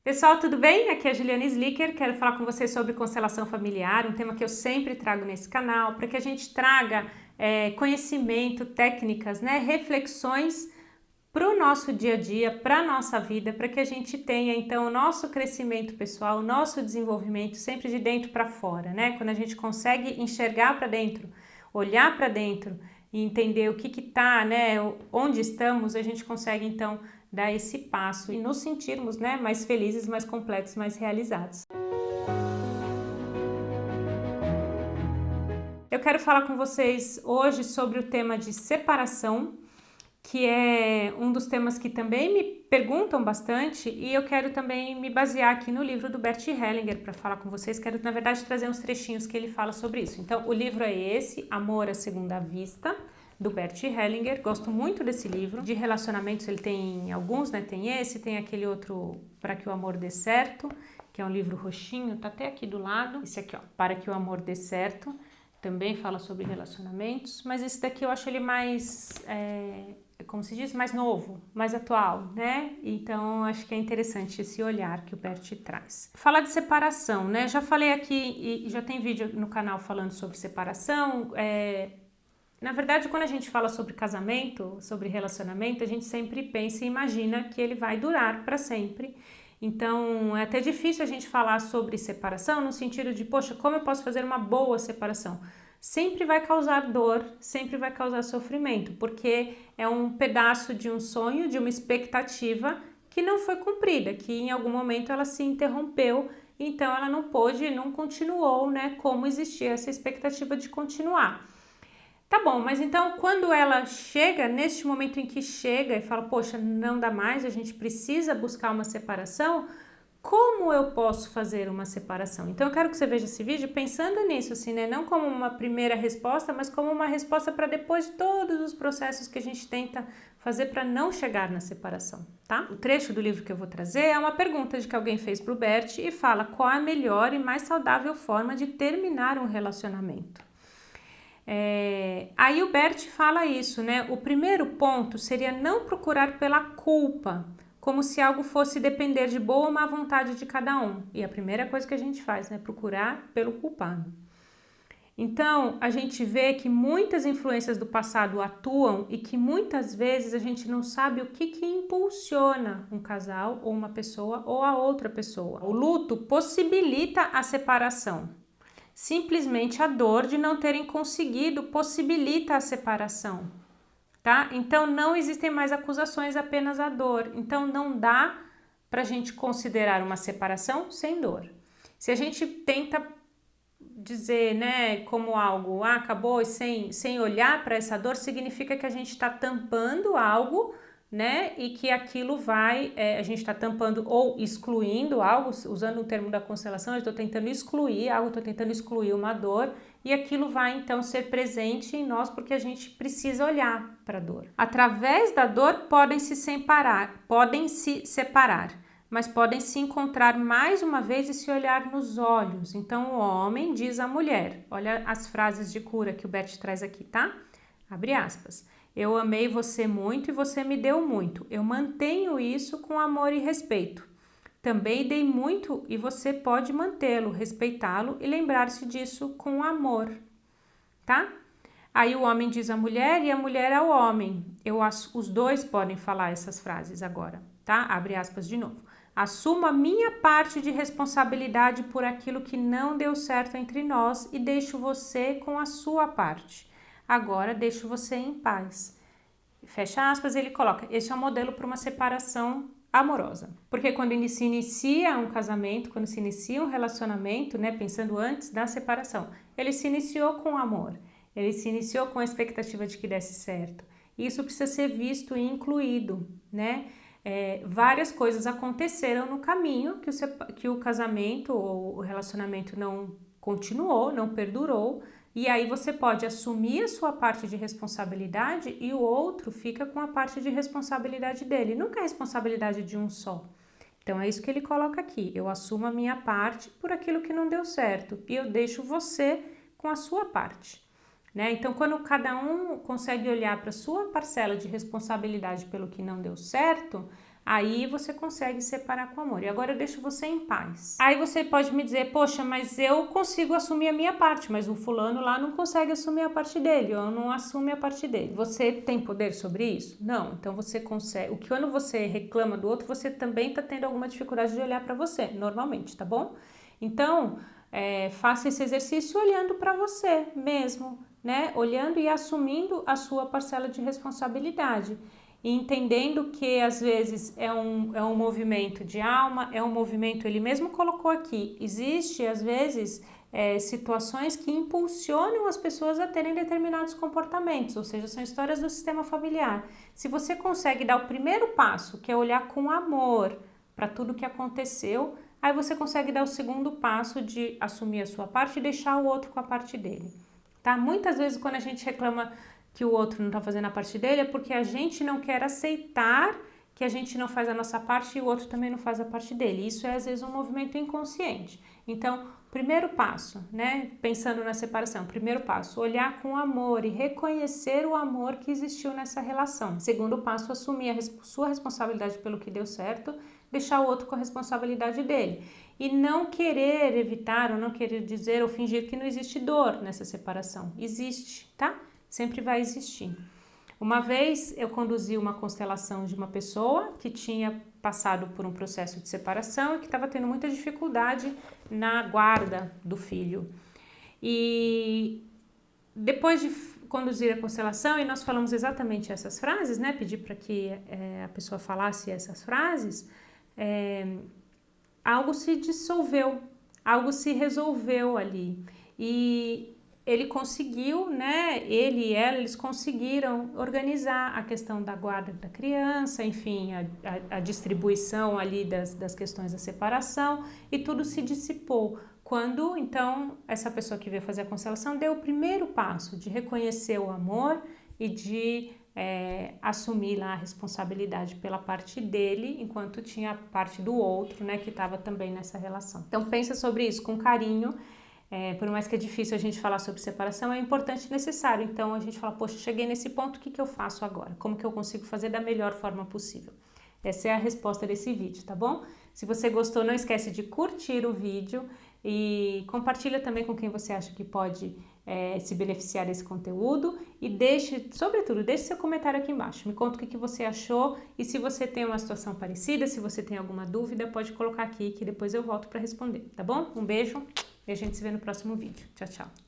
Pessoal, tudo bem? Aqui é a Juliana Slicker, quero falar com vocês sobre constelação familiar, um tema que eu sempre trago nesse canal, para que a gente traga conhecimento, técnicas, reflexões para o nosso dia a dia, para a nossa vida, para que a gente tenha então o nosso crescimento pessoal, o nosso desenvolvimento sempre de dentro para fora, Quando a gente consegue enxergar para dentro, olhar para dentro e entender o que está, onde estamos, a gente consegue então dar esse passo e nos sentirmos mais felizes, mais completos, mais realizados. Eu quero falar com vocês hoje sobre o tema de separação, que é um dos temas que também me perguntam bastante, e eu quero também me basear aqui no livro do Bert Hellinger para falar com vocês. Quero, na verdade, trazer uns trechinhos que ele fala sobre isso. Então, o livro é esse, Amor à Segunda Vista, do Bert Hellinger. Gosto muito desse livro. De relacionamentos ele tem alguns, Tem esse, tem aquele outro, Para que o Amor Dê Certo, que é um livro roxinho, tá até aqui do lado. Esse aqui, Para que o Amor Dê Certo, também fala sobre relacionamentos, mas esse daqui eu acho ele mais, como se diz, mais novo, mais atual, Então, acho que é interessante esse olhar que o Bert traz. Falar de separação, Já falei aqui e já tem vídeo no canal falando sobre separação. Na verdade, quando a gente fala sobre casamento, sobre relacionamento, a gente sempre pensa e imagina que ele vai durar para sempre. Então, é até difícil a gente falar sobre separação no sentido de, poxa, como eu posso fazer uma boa separação? Sempre vai causar dor, sempre vai causar sofrimento, porque é um pedaço de um sonho, de uma expectativa que não foi cumprida, que em algum momento ela se interrompeu, então ela não pôde, não continuou, como existia essa expectativa de continuar. Tá bom, mas então quando ela chega, neste momento em que chega e fala, poxa, não dá mais, a gente precisa buscar uma separação, como eu posso fazer uma separação? Então eu quero que você veja esse vídeo pensando nisso, assim, Não como uma primeira resposta, mas como uma resposta para depois de todos os processos que a gente tenta fazer para não chegar na separação, tá? O trecho do livro que eu vou trazer é uma pergunta de que alguém fez para o Bert e fala qual a melhor e mais saudável forma de terminar um relacionamento. Aí o Bert fala isso, O primeiro ponto seria não procurar pela culpa, como se algo fosse depender de boa ou má vontade de cada um. E a primeira coisa que a gente faz, Procurar pelo culpado. Então, a gente vê que muitas influências do passado atuam e que muitas vezes a gente não sabe o que impulsiona um casal ou uma pessoa ou a outra pessoa. O luto possibilita a separação. Simplesmente a dor de não terem conseguido possibilita a separação, tá? Então não existem mais acusações, apenas a dor. Então não dá pra gente considerar uma separação sem dor. Se a gente tenta dizer, como algo, acabou sem olhar para essa dor, significa que a gente está tampando algo, e que aquilo vai, a gente está tampando ou excluindo algo, usando o termo da constelação, eu estou tentando excluir algo, estou tentando excluir uma dor, e aquilo vai então ser presente em nós porque a gente precisa olhar para a dor. Através da dor podem se separar, mas podem se encontrar mais uma vez e se olhar nos olhos. Então o homem diz à mulher, olha as frases de cura que o Bert traz aqui, tá? Abre aspas. Eu amei você muito e você me deu muito. Eu mantenho isso com amor e respeito. Também dei muito e você pode mantê-lo, respeitá-lo e lembrar-se disso com amor, tá? Aí o homem diz à mulher e a mulher ao homem. Os dois podem falar essas frases agora, tá? Abre aspas de novo. Assumo a minha parte de responsabilidade por aquilo que não deu certo entre nós e deixo você com a sua parte. Agora deixo você em paz. Fecha aspas, ele coloca, esse é um modelo para uma separação amorosa. Porque quando se inicia um casamento, quando se inicia um relacionamento, pensando antes da separação, ele se iniciou com amor, ele se iniciou com a expectativa de que desse certo. E isso precisa ser visto e incluído, várias coisas aconteceram no caminho que o casamento ou o relacionamento não continuou, não perdurou, e aí você pode assumir a sua parte de responsabilidade e o outro fica com a parte de responsabilidade dele, nunca a responsabilidade de um só. Então é isso que ele coloca aqui, eu assumo a minha parte por aquilo que não deu certo e eu deixo você com a sua parte. Então quando cada um consegue olhar para a sua parcela de responsabilidade pelo que não deu certo, Aí você consegue separar com amor. E agora eu deixo você em paz. Aí você pode me dizer, poxa, mas eu consigo assumir a minha parte, mas o fulano lá não consegue assumir a parte dele, ou não assume a parte dele. Você tem poder sobre isso? Não. Então você consegue. O que quando você reclama do outro, você também está tendo alguma dificuldade de olhar para você, normalmente, tá bom? Então, faça esse exercício olhando para você mesmo, né? Olhando e assumindo a sua parcela de responsabilidade. E entendendo que às vezes é um movimento de alma, é um movimento, ele mesmo colocou aqui, existe às vezes situações que impulsionam as pessoas a terem determinados comportamentos, ou seja, são histórias do sistema familiar. Se você consegue dar o primeiro passo, que é olhar com amor para tudo que aconteceu, aí você consegue dar o segundo passo de assumir a sua parte e deixar o outro com a parte dele, tá? Muitas vezes quando a gente reclama que o outro não está fazendo a parte dele, é porque a gente não quer aceitar que a gente não faz a nossa parte e o outro também não faz a parte dele. Isso é às vezes um movimento inconsciente. Então, primeiro passo, né? Pensando na separação, primeiro passo, olhar com amor e reconhecer o amor que existiu nessa relação. Segundo passo, assumir a sua responsabilidade pelo que deu certo, deixar o outro com a responsabilidade dele. E não querer evitar, ou não querer dizer ou fingir que não existe dor nessa separação. Existe, tá? Sempre vai existir. Uma vez eu conduzi uma constelação de uma pessoa que tinha passado por um processo de separação e que estava tendo muita dificuldade na guarda do filho. E depois de conduzir a constelação, e nós falamos exatamente essas frases, né? Pedi para que a pessoa falasse essas frases, algo se dissolveu, algo se resolveu ali. E ele conseguiu, né, ele e ela, eles conseguiram organizar a questão da guarda da criança, enfim, a distribuição ali das questões da separação, e tudo se dissipou. Quando, então, essa pessoa que veio fazer a constelação deu o primeiro passo de reconhecer o amor e de assumir lá a responsabilidade pela parte dele, enquanto tinha a parte do outro, né, que estava também nessa relação. Então, pensa sobre isso com carinho. Por mais que é difícil a gente falar sobre separação, é importante e necessário. Então a gente fala, poxa, cheguei nesse ponto, o que eu faço agora? Como que eu consigo fazer da melhor forma possível? Essa é a resposta desse vídeo, tá bom? Se você gostou, não esquece de curtir o vídeo e compartilha também com quem você acha que pode se beneficiar desse conteúdo e sobretudo, deixe seu comentário aqui embaixo. Me conta o que você achou e se você tem uma situação parecida, se você tem alguma dúvida, pode colocar aqui que depois eu volto para responder, tá bom? Um beijo. E a gente se vê no próximo vídeo. Tchau, tchau.